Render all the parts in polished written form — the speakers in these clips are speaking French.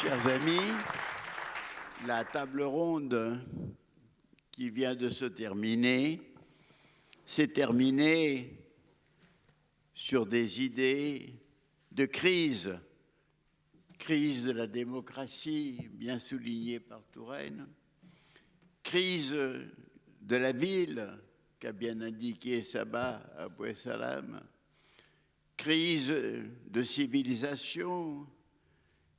Chers amis, la table ronde qui vient de se terminer s'est terminée sur des idées de crise. Crise de la démocratie, bien soulignée par Touraine. Crise de la ville, qu'a bien indiqué Sabah Abou Salam. Crise de civilisation.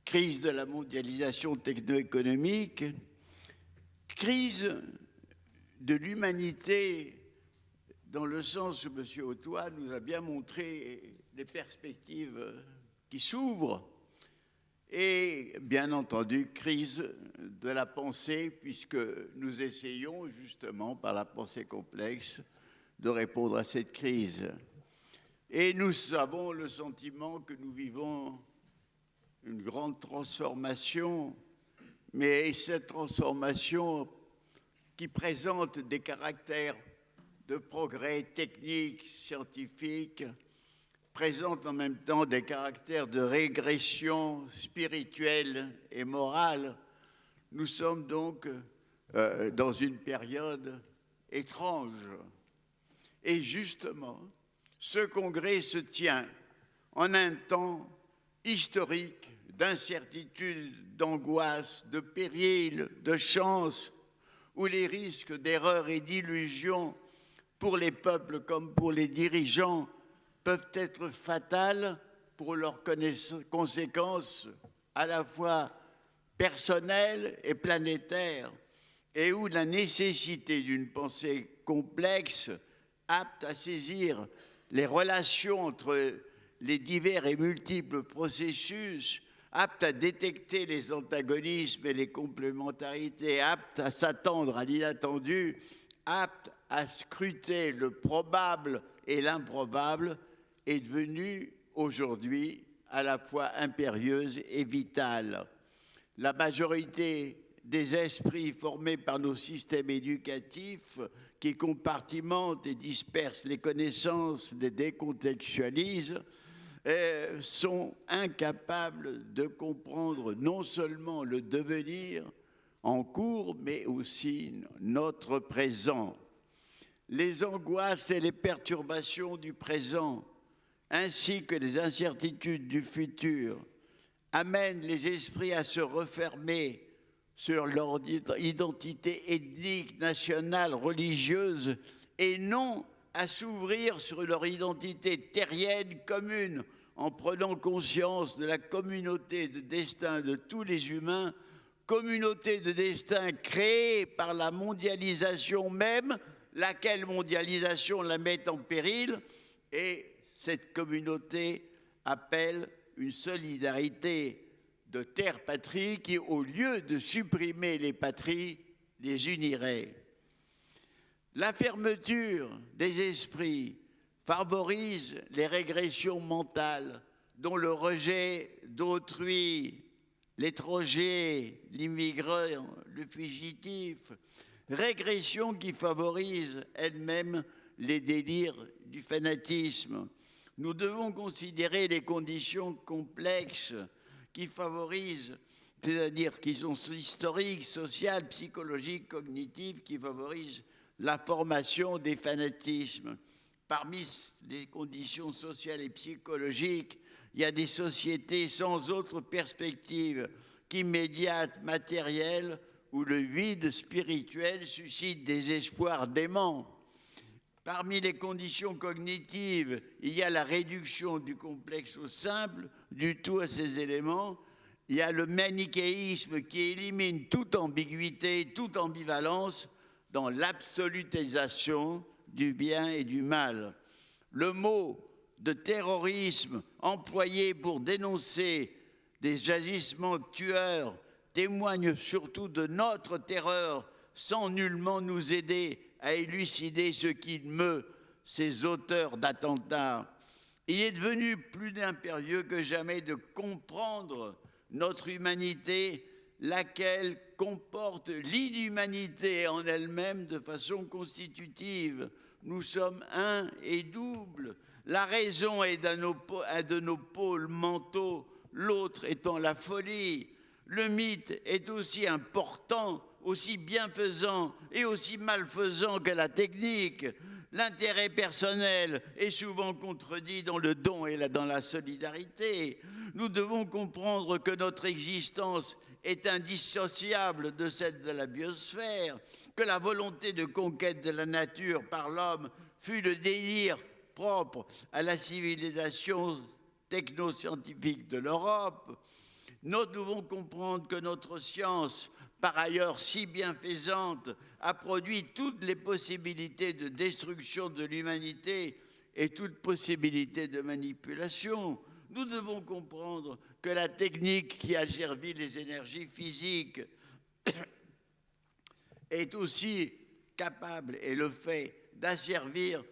Crise de la mondialisation techno-économique, crise de l'humanité, dans le sens où M. Hautois nous a bien montré les perspectives qui s'ouvrent, et bien entendu, crise de la pensée, puisque nous essayons justement, par la pensée complexe, de répondre à cette crise. Et nous avons le sentiment que nous vivons une grande transformation, mais cette transformation qui présente des caractères de progrès technique, scientifique, présente en même temps des caractères de régression spirituelle et morale. Nous sommes donc dans une période étrange. Et justement, ce congrès se tient en un temps historique d'incertitude, d'angoisse, de péril, de chance, où les risques d'erreur et d'illusion pour les peuples comme pour les dirigeants peuvent être fatals pour leurs conséquences à la fois personnelles et planétaires, et où la nécessité d'une pensée complexe, apte à saisir les relations entre les divers et multiples processus, apte à détecter les antagonismes et les complémentarités, apte à s'attendre à l'inattendu, apte à scruter le probable et l'improbable, est devenue aujourd'hui à la fois impérieuse et vitale. La majorité des esprits formés par nos systèmes éducatifs qui compartimentent et dispersent les connaissances, les décontextualisent, sont incapables de comprendre non seulement le devenir en cours, mais aussi notre présent. Les angoisses et les perturbations du présent, ainsi que les incertitudes du futur, amènent les esprits à se refermer sur leur identité ethnique, nationale, religieuse, et non à s'ouvrir sur leur identité terrienne commune, en prenant conscience de la communauté de destin de tous les humains, communauté de destin créée par la mondialisation même, laquelle mondialisation la met en péril, et cette communauté appelle une solidarité de terre-patrie qui, au lieu de supprimer les patries, les unirait. La fermeture des esprits favorise les régressions mentales, dont le rejet d'autrui, l'étranger, l'immigrant, le fugitif, régression qui favorise elle-même les délires du fanatisme. Nous devons considérer les conditions complexes qui favorisent, c'est-à-dire qui sont historiques, sociales, psychologiques, cognitives, qui favorisent la formation des fanatismes. Parmi les conditions sociales et psychologiques, il y a des sociétés sans autre perspective qu'immédiate, matérielle, où le vide spirituel suscite des espoirs déments. Parmi les conditions cognitives, il y a la réduction du complexe au simple, du tout à ses éléments. Il y a le manichéisme qui élimine toute ambiguïté, toute ambivalence dans l'absolutisation du bien et du mal. Le mot de terrorisme employé pour dénoncer des agissements tueurs témoigne surtout de notre terreur, sans nullement nous aider à élucider ce qui meut ces auteurs d'attentats. Il est devenu plus impérieux que jamais de comprendre notre humanité, laquelle comporte l'inhumanité en elle-même de façon constitutive. Nous sommes un et double. La raison est un de nos pôles mentaux, l'autre étant la folie. Le mythe est aussi important, aussi bienfaisant et aussi malfaisant que la technique. L'intérêt personnel est souvent contredit dans le don et dans la solidarité. Nous devons comprendre que notre existence est indissociable de celle de la biosphère, que la volonté de conquête de la nature par l'homme fut le délire propre à la civilisation technoscientifique de l'Europe. Nous devons comprendre que notre science, par ailleurs si bienfaisante, a produit toutes les possibilités de destruction de l'humanité et toute possibilité de manipulation. Nous devons comprendre que la technique qui a servi les énergies physiques est aussi capable, et le fait, d'asservir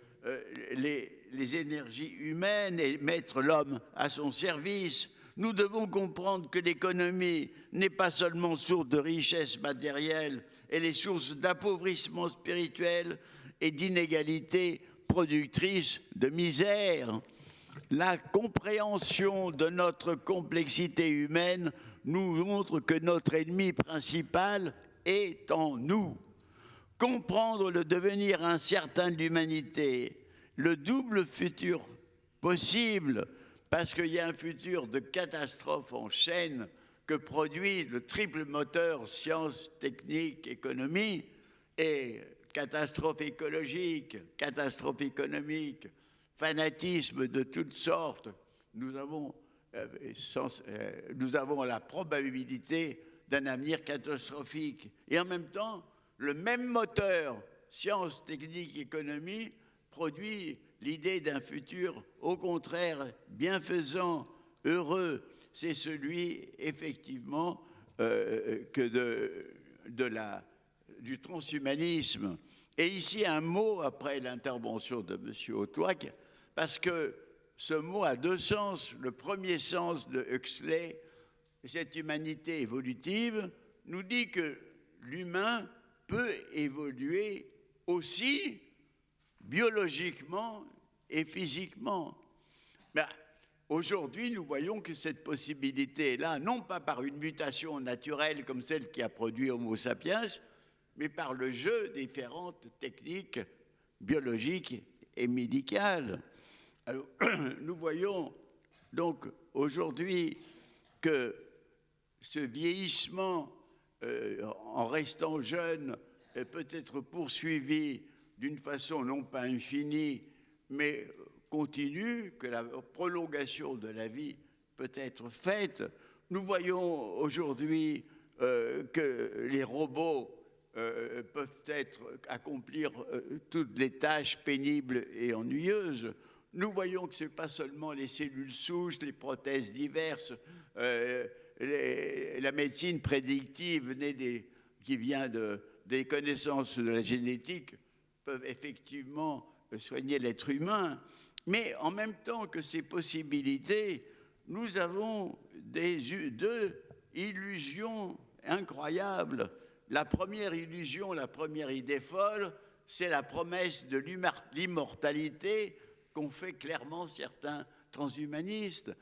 les énergies humaines et mettre l'homme à son service. Nous devons comprendre que l'économie n'est pas seulement source de richesse matérielle, elle est source d'appauvrissement spirituel et d'inégalité productrice de misère. La compréhension de notre complexité humaine nous montre que notre ennemi principal est en nous. Comprendre le devenir incertain de l'humanité, le double futur possible, parce qu'il y a un futur de catastrophe en chaîne que produit le triple moteur sciences, techniques, économie, et catastrophe écologique, catastrophe économique, fanatisme de toutes sortes. Nous avons la probabilité d'un avenir catastrophique. Et en même temps, le même moteur, sciences, techniques, économie, produit l'idée d'un futur, au contraire, bienfaisant, heureux. C'est celui, effectivement, du transhumanisme. Et ici, un mot après l'intervention de M. Otouak, parce que ce mot a deux sens. Le premier sens de Huxley, cette humanité évolutive, nous dit que l'humain peut évoluer aussi biologiquement et physiquement. Mais aujourd'hui, nous voyons que cette possibilité est là, non pas par une mutation naturelle comme celle qui a produit Homo sapiens, mais par le jeu des différentes techniques biologiques et médicales. Alors, nous voyons donc aujourd'hui que ce vieillissement, en restant jeune, peut être poursuivi d'une façon non pas infinie, mais continue, que la prolongation de la vie peut être faite. Nous voyons aujourd'hui que les robots peuvent accomplir toutes les tâches pénibles et ennuyeuses. Nous voyons que ce n'est pas seulement les cellules souches, les prothèses diverses, la médecine prédictive qui vient des connaissances de la génétique peuvent effectivement soigner l'être humain. Mais en même temps que ces possibilités, nous avons deux illusions incroyables. La première illusion, la première idée folle, c'est la promesse de l'immortalité qu'ont fait clairement certains transhumanistes.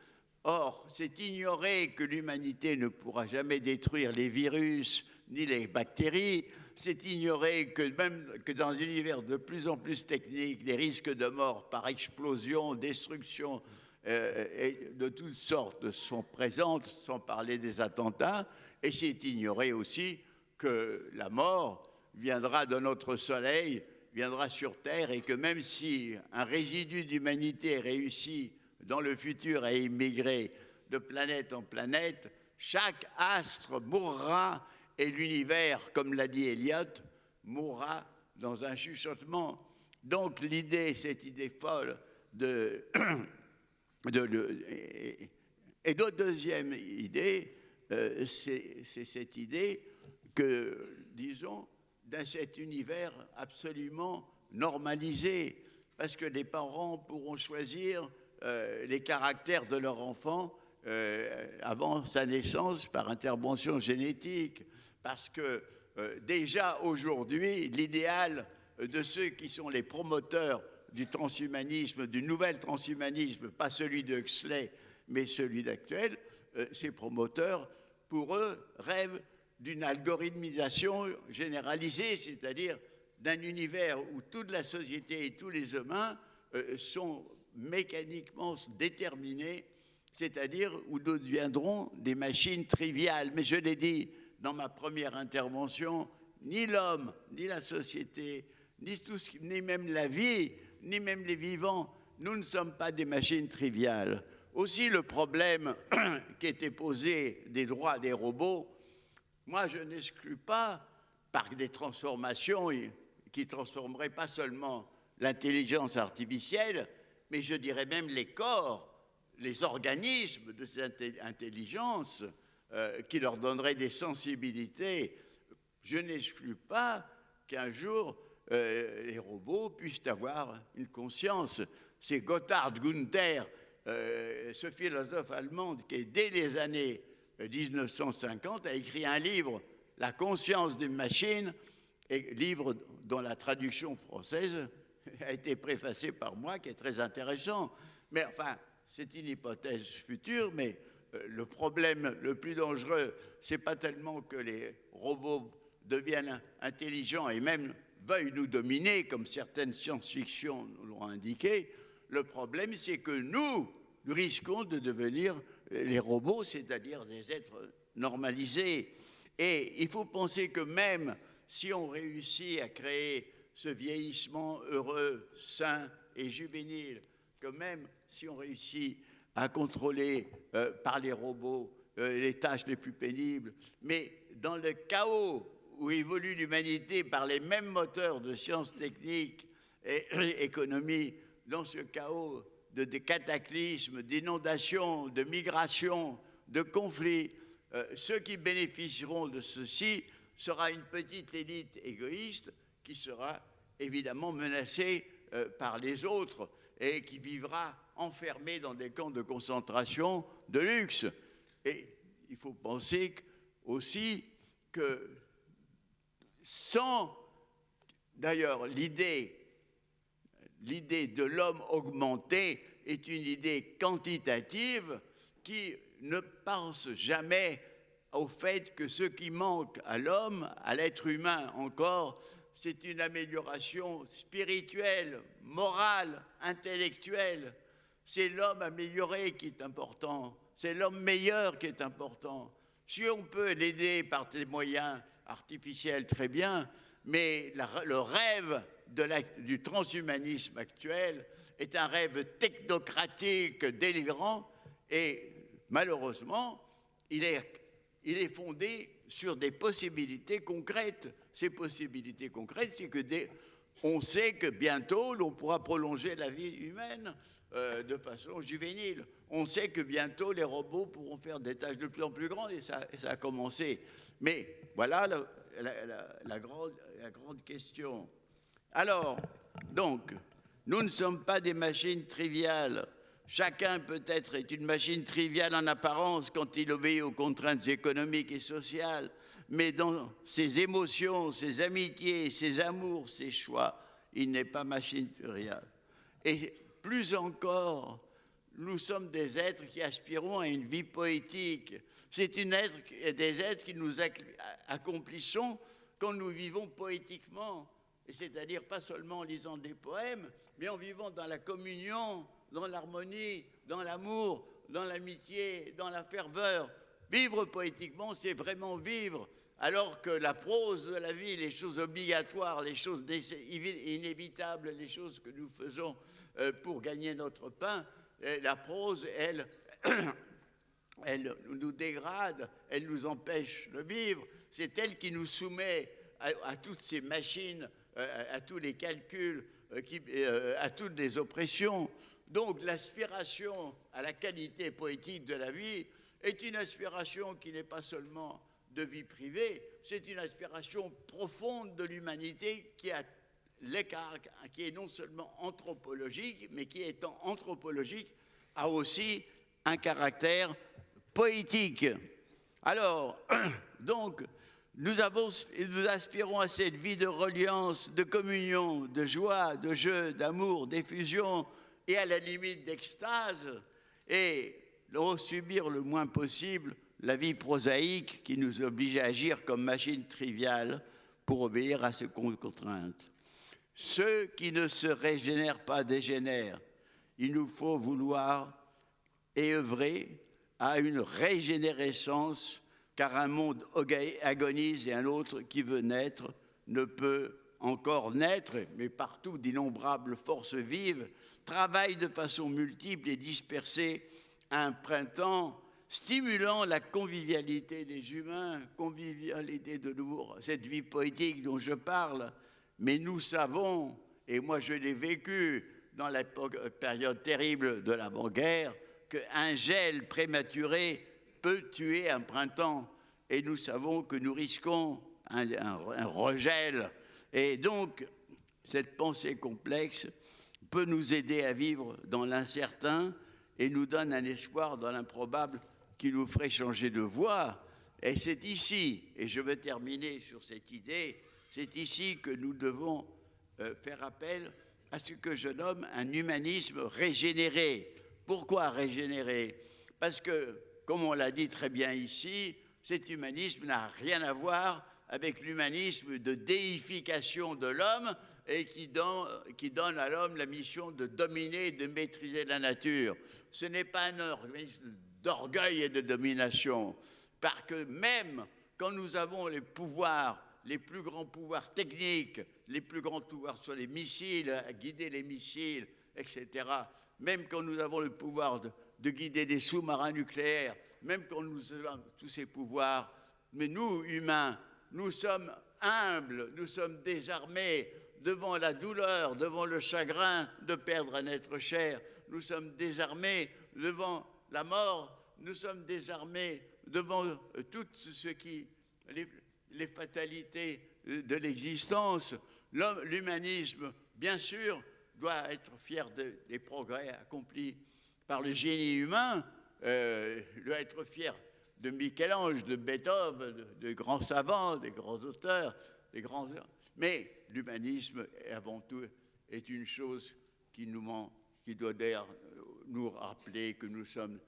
Or, c'est ignorer que l'humanité ne pourra jamais détruire les virus ni les bactéries. C'est ignorer que même que dans un univers de plus en plus technique, les risques de mort par explosion, destruction et de toutes sortes sont présents, sans parler des attentats. Et c'est ignorer aussi que la mort viendra de notre soleil, viendra sur Terre, et que même si un résidu d'humanité réussit dans le futur à immigrer de planète en planète, chaque astre mourra et l'univers, comme l'a dit Eliot, mourra dans un chuchotement. Donc cette idée folle et notre deuxième idée, c'est cette idée que, disons, dans cet univers absolument normalisé, parce que les parents pourront choisir les caractères de leur enfant avant sa naissance par intervention génétique, parce que déjà aujourd'hui, l'idéal de ceux qui sont les promoteurs du transhumanisme, du nouvel transhumanisme, pas celui de Huxley, mais celui d'actuel, ces promoteurs pour eux, rêvent d'une algorithmisation généralisée, c'est-à-dire d'un univers où toute la société et tous les humains sont mécaniquement déterminés, c'est-à-dire où nous deviendrons des machines triviales. Mais je l'ai dit dans ma première intervention, ni l'homme, ni la société, ni même la vie, ni même les vivants, nous ne sommes pas des machines triviales. Aussi, le problème qui était posé des droits des robots, moi je n'exclus pas par des transformations qui transformeraient pas seulement l'intelligence artificielle, mais je dirais même les corps, les organismes de cette intelligence qui leur donneraient des sensibilités. Je n'exclus pas qu'un jour les robots puissent avoir une conscience. C'est Gotthard Gunther, ce philosophe allemand qui, dès les années 1950, a écrit un livre, La conscience des machines, et livre dont la traduction française a été préfacée par moi, qui est très intéressant. Mais enfin, c'est une hypothèse future, mais le problème le plus dangereux, c'est pas tellement que les robots deviennent intelligents et même veuillent nous dominer, comme certaines science-fiction nous l'ont indiqué. Le problème, c'est que nous risquons de devenir les robots, c'est-à-dire des êtres normalisés. Et il faut penser que même si on réussit à créer ce vieillissement heureux, sain et juvénile, que même si on réussit à contrôler par les robots les tâches les plus pénibles, mais dans le chaos où évolue l'humanité par les mêmes moteurs de sciences techniques et économie, dans ce chaos des cataclysmes, d'inondations, de migrations, de conflits, ceux qui bénéficieront de ceci sera une petite élite égoïste qui sera évidemment menacée par les autres et qui vivra enfermée dans des camps de concentration de luxe. Et il faut penser aussi que sans, d'ailleurs, l'idée de l'homme augmenté est une idée quantitative qui ne pense jamais au fait que ce qui manque à l'homme, à l'être humain encore, c'est une amélioration spirituelle, morale, intellectuelle. C'est l'homme amélioré qui est important, c'est l'homme meilleur qui est important. Si on peut l'aider par des moyens artificiels, très bien, mais le rêve du transhumanisme actuel est un rêve technocratique, délirant, et malheureusement, il est fondé sur des possibilités concrètes. Ces possibilités concrètes, c'est que on sait que bientôt, l'on pourra prolonger la vie humaine de façon juvénile. On sait que bientôt, les robots pourront faire des tâches de plus en plus grandes, et ça a commencé. Mais voilà la grande question. Alors, donc, nous ne sommes pas des machines triviales. Chacun peut-être est une machine triviale en apparence quand il obéit aux contraintes économiques et sociales, mais dans ses émotions, ses amitiés, ses amours, ses choix, il n'est pas machine triviale. Et plus encore, nous sommes des êtres qui aspirons à une vie poétique. C'est des êtres qui nous accomplissons quand nous vivons poétiquement, c'est-à-dire pas seulement en lisant des poèmes, mais en vivant dans la communion, dans l'harmonie, dans l'amour, dans l'amitié, dans la ferveur. Vivre poétiquement, c'est vraiment vivre, alors que la prose de la vie, les choses obligatoires, les choses inévitables, les choses que nous faisons pour gagner notre pain, la prose, elle nous dégrade, elle nous empêche de vivre. C'est elle qui nous soumet à toutes ces machines, à tous les calculs, à toutes les oppressions. Donc l'aspiration à la qualité poétique de la vie est une aspiration qui n'est pas seulement de vie privée, c'est une aspiration profonde de l'humanité qui est non seulement anthropologique, mais qui étant anthropologique a aussi un caractère poétique. Alors, donc, nous aspirons à cette vie de reliance, de communion, de joie, de jeu, d'amour, d'effusion et à la limite d'extase, et subir le moins possible la vie prosaïque qui nous oblige à agir comme machine triviale pour obéir à ces contraintes. Ceux qui ne se régénèrent pas dégénèrent. Il nous faut vouloir et œuvrer à une régénérescence, car un monde agonise et un autre qui veut naître ne peut encore naître, mais partout d'innombrables forces vives travaillent de façon multiple et dispersée à un printemps stimulant la convivialité des humains, convivialité de nouveau, cette vie poétique dont je parle. Mais nous savons, et moi je l'ai vécu dans la période terrible de l'avant-guerre, qu'un gel prématuré peut tuer un printemps. Et nous savons que nous risquons un regel. Et donc, cette pensée complexe peut nous aider à vivre dans l'incertain et nous donne un espoir dans l'improbable qui nous ferait changer de voie. Et c'est ici, et je vais terminer sur cette idée, c'est ici que nous devons faire appel à ce que je nomme un humanisme régénéré. Pourquoi régénéré? Parce que, comme on l'a dit très bien ici, cet humanisme n'a rien à voir avec l'humanisme de déification de l'homme et qui donne à l'homme la mission de dominer et de maîtriser la nature. Ce n'est pas un organisme d'orgueil et de domination, parce que même quand nous avons les pouvoirs, les plus grands pouvoirs techniques, les plus grands pouvoirs sur les missiles, à guider les missiles, etc., même quand nous avons le pouvoir de guider des sous-marins nucléaires, même quand nous avons tous ces pouvoirs, mais nous, humains, nous sommes humbles, nous sommes désarmés devant la douleur, devant le chagrin de perdre un être cher. Nous sommes désarmés devant la mort, nous sommes désarmés devant tout ce qui, les fatalités de l'existence. L'humanisme, bien sûr, doit être fier des progrès accomplis par le génie humain, doit être fier de Michel-Ange, de Beethoven, de grands savants, des grands auteurs, des grands... Mais l'humanisme, avant tout, est une chose qui doit d'ailleurs nous rappeler que nous sommes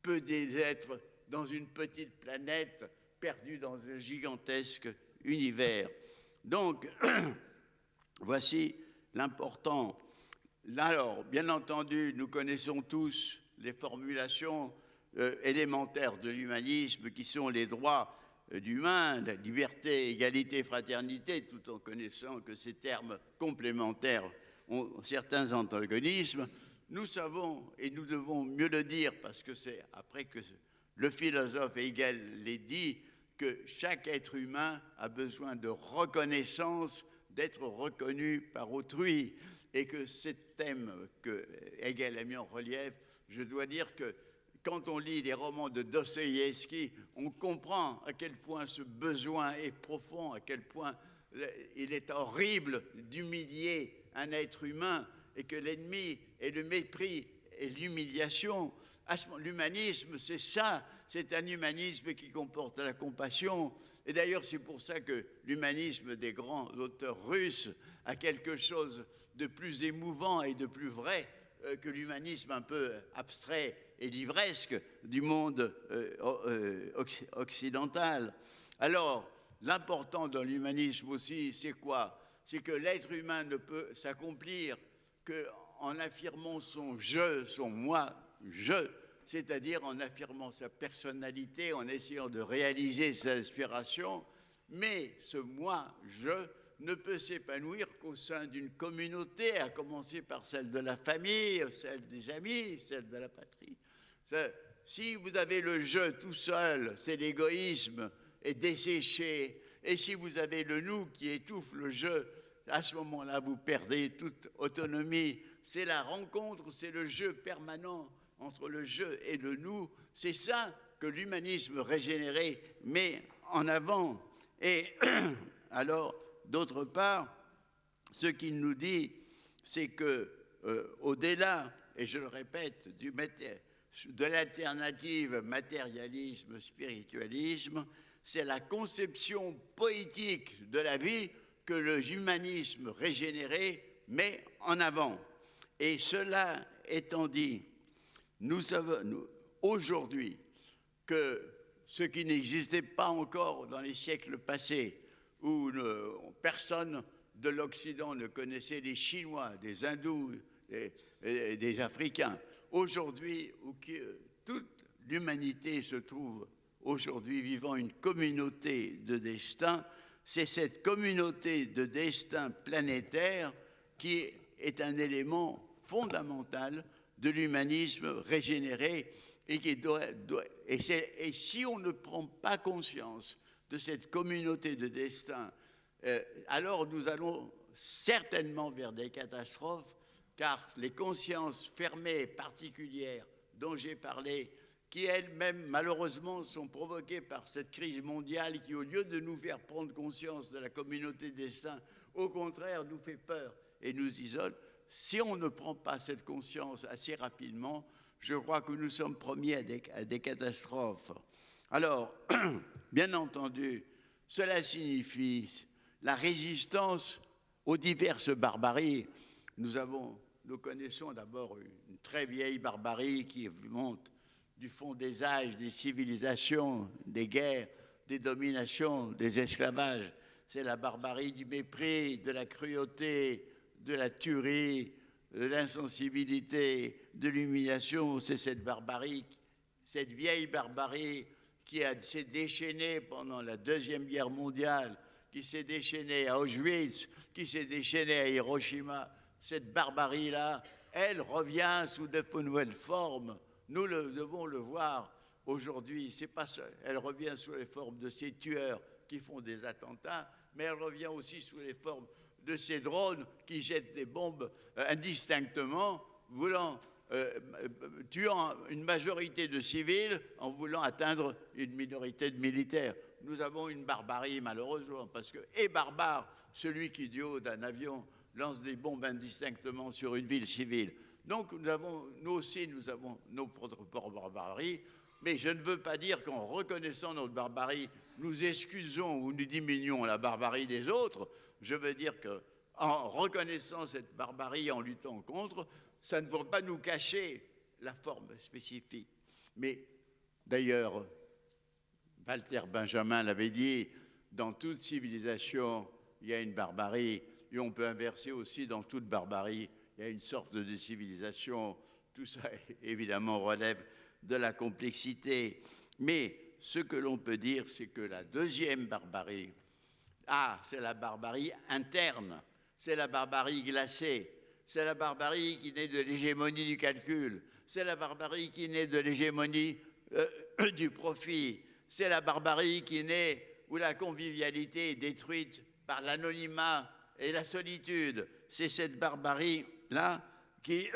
peu des êtres dans une petite planète perdue dans un gigantesque univers. Donc, voici l'important. Alors, bien entendu, nous connaissons tous les formulations élémentaires de l'humanisme qui sont les droits d'humain, la liberté, égalité, fraternité, tout en connaissant que ces termes complémentaires ont certains antagonismes. Nous savons, et nous devons mieux le dire, parce que c'est après que le philosophe Hegel l'a dit, que chaque être humain a besoin de reconnaissance, d'être reconnu par autrui, et que ce thème que Hegel a mis en relief, je dois dire que quand on lit les romans de Dostoïevski, on comprend à quel point ce besoin est profond, à quel point il est horrible d'humilier un être humain et que l'ennemi est le mépris et l'humiliation. L'humanisme, c'est ça, c'est un humanisme qui comporte la compassion. Et d'ailleurs, c'est pour ça que l'humanisme des grands auteurs russes a quelque chose de plus émouvant et de plus vrai que l'humanisme un peu abstrait et livresque du monde occidental. Alors, l'important dans l'humanisme aussi, c'est quoi? C'est que l'être humain ne peut s'accomplir qu'en affirmant son je, son moi, je, c'est-à-dire en affirmant sa personnalité, en essayant de réaliser ses aspirations, mais ce moi, je, ne peut s'épanouir qu'au sein d'une communauté, à commencer par celle de la famille, celle des amis, celle de la patrie. Si vous avez le je tout seul, c'est l'égoïsme est desséché, et si vous avez le nous qui étouffe le je, à ce moment-là, vous perdez toute autonomie. C'est la rencontre, c'est le je permanent entre le je et le nous. C'est ça que l'humanisme régénéré met en avant. Et alors, d'autre part, ce qu'il nous dit, c'est que au-delà, et je le répète, de l'alternative matérialisme-spiritualisme, c'est la conception poétique de la vie que l'humanisme régénéré met en avant. Et cela étant dit, nous savons aujourd'hui que ce qui n'existait pas encore dans les siècles passés, où personne de l'Occident ne connaissait les Chinois, des Hindous et des Africains. Aujourd'hui, où toute l'humanité se trouve aujourd'hui vivant une communauté de destin, c'est cette communauté de destin planétaire qui est un élément fondamental de l'humanisme régénéré et si on ne prend pas conscience de cette communauté de destin, alors nous allons certainement vers des catastrophes, car les consciences fermées particulières dont j'ai parlé, qui elles-mêmes malheureusement sont provoquées par cette crise mondiale qui, au lieu de nous faire prendre conscience de la communauté de destin, au contraire nous fait peur et nous isole. Si on ne prend pas cette conscience assez rapidement, je crois que nous sommes promis à des catastrophes. Alors, bien entendu, cela signifie la résistance aux diverses barbaries. Nous connaissons d'abord une très vieille barbarie qui monte du fond des âges, des civilisations, des guerres, des dominations, des esclavages. C'est la barbarie du mépris, de la cruauté, de la tuerie, de l'insensibilité, de l'humiliation. C'est cette barbarie, cette vieille barbarie qui s'est déchaînée pendant la Deuxième Guerre mondiale, qui s'est déchaînée à Auschwitz, qui s'est déchaînée à Hiroshima. Cette barbarie-là, elle revient sous de nouvelles formes. Nous devons le voir aujourd'hui. Elle revient sous les formes de ces tueurs qui font des attentats, mais elle revient aussi sous les formes de ces drones qui jettent des bombes indistinctement, tuant une majorité de civils en voulant atteindre une minorité de militaires. Nous avons une barbarie, malheureusement, parce que est barbare celui qui, du haut d'un avion, lance des bombes indistinctement sur une ville civile. Donc nous aussi, nous avons nos propres barbaries, mais je ne veux pas dire qu'en reconnaissant notre barbarie, nous excusons ou nous diminuons la barbarie des autres. Je veux dire qu'en reconnaissant cette barbarie, en luttant contre, ça ne va pas nous cacher la forme spécifique. Mais d'ailleurs, Walter Benjamin l'avait dit, dans toute civilisation, il y a une barbarie, et on peut inverser aussi dans toute barbarie, il y a une sorte de civilisation. Tout ça, évidemment, relève de la complexité. Mais ce que l'on peut dire, c'est que la deuxième barbarie, c'est la barbarie interne, c'est la barbarie glacée, c'est la barbarie qui naît de l'hégémonie du calcul, c'est la barbarie qui naît de l'hégémonie du profit, c'est la barbarie qui naît où la convivialité est détruite par l'anonymat et la solitude. C'est cette barbarie-là qui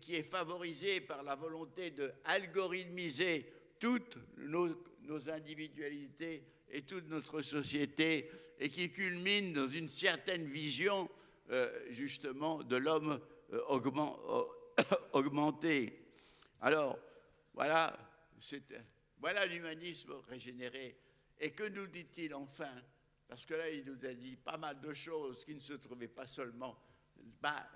est favorisée par la volonté d'algorithmiser toutes nos individualités et toute notre société et qui culmine dans une certaine vision justement de l'homme augmenté. Alors, voilà l'humanisme régénéré. Et que nous dit-il enfin? Parce que là, il nous a dit pas mal de choses qui ne se trouvaient pas seulement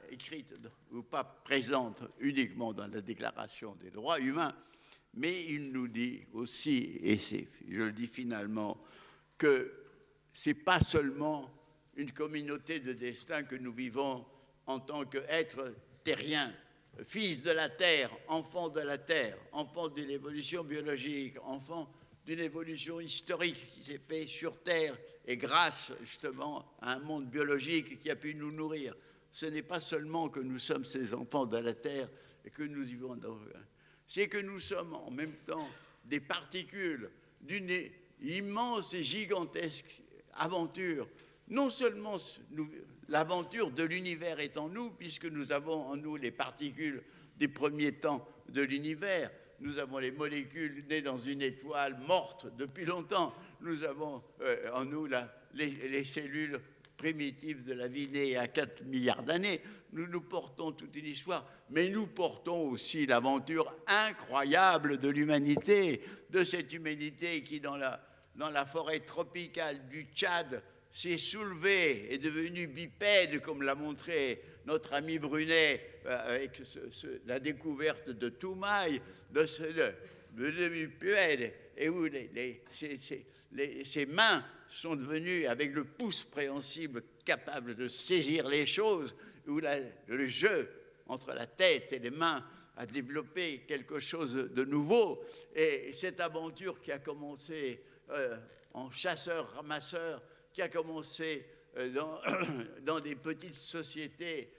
écrites ou pas présentes uniquement dans la Déclaration des droits humains, mais il nous dit aussi, et je le dis finalement, que ce n'est pas seulement une communauté de destin que nous vivons en tant qu'êtres terriens, fils de la Terre, enfants de la Terre, enfants de l'évolution biologique, enfants d'une évolution historique qui s'est faite sur Terre et grâce justement à un monde biologique qui a pu nous nourrir. Ce n'est pas seulement que nous sommes ces enfants de la Terre et que nous vivons dans... C'est que nous sommes en même temps des particules d'une immense et gigantesque aventure. Non seulement l'aventure de l'univers est en nous, puisque nous avons en nous les particules des premiers temps de l'univers. Nous avons les molécules nées dans une étoile morte depuis longtemps. Nous avons en nous les cellules primitives de la vie née à 4 milliards d'années. Nous portons toute une histoire, mais nous portons aussi l'aventure incroyable de l'humanité, de cette humanité qui, dans la forêt tropicale du Tchad, s'est soulevée, est devenue bipède, comme l'a montré notre ami Brunet avec la découverte de Toumaï, mutuelle et où ces mains sont devenues, avec le pouce préhensible, capables de saisir les choses, où le jeu entre la tête et les mains a développé quelque chose de nouveau. Et cette aventure qui a commencé en chasseur-ramasseur, qui a commencé dans des petites sociétés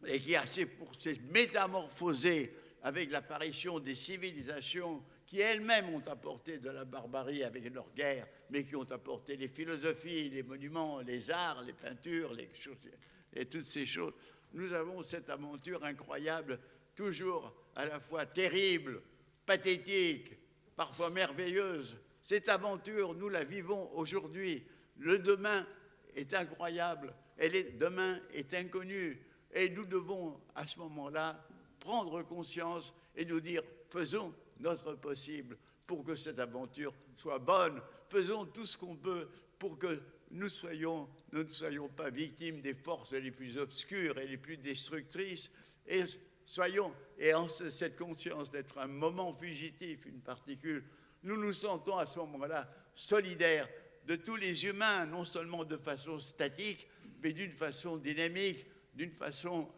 et qui s'est métamorphosée avec l'apparition des civilisations qui elles-mêmes ont apporté de la barbarie avec leurs guerres, mais qui ont apporté les philosophies, les monuments, les arts, les peintures, les choses, et toutes ces choses. Nous avons cette aventure incroyable, toujours à la fois terrible, pathétique, parfois merveilleuse. Cette aventure, nous la vivons aujourd'hui. Le demain est incroyable, demain est inconnu. Et nous devons, à ce moment-là, prendre conscience et nous dire, faisons notre possible pour que cette aventure soit bonne. Faisons tout ce qu'on peut pour que nous ne soyons pas victimes des forces les plus obscures et les plus destructrices. Et en cette conscience d'être un moment fugitif, une particule, nous nous sentons à ce moment-là solidaires de tous les humains, non seulement de façon statique, mais d'une façon dynamique, d'une façon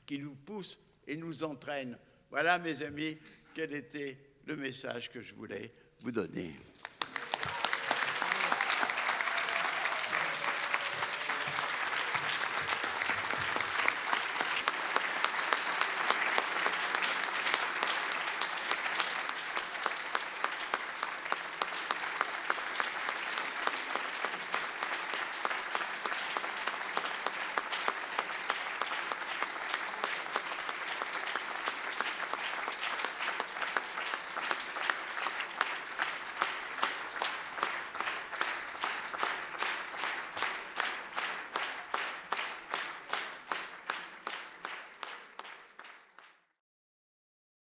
qui nous pousse et nous entraîne. Voilà, mes amis, quel était le message que je voulais vous donner.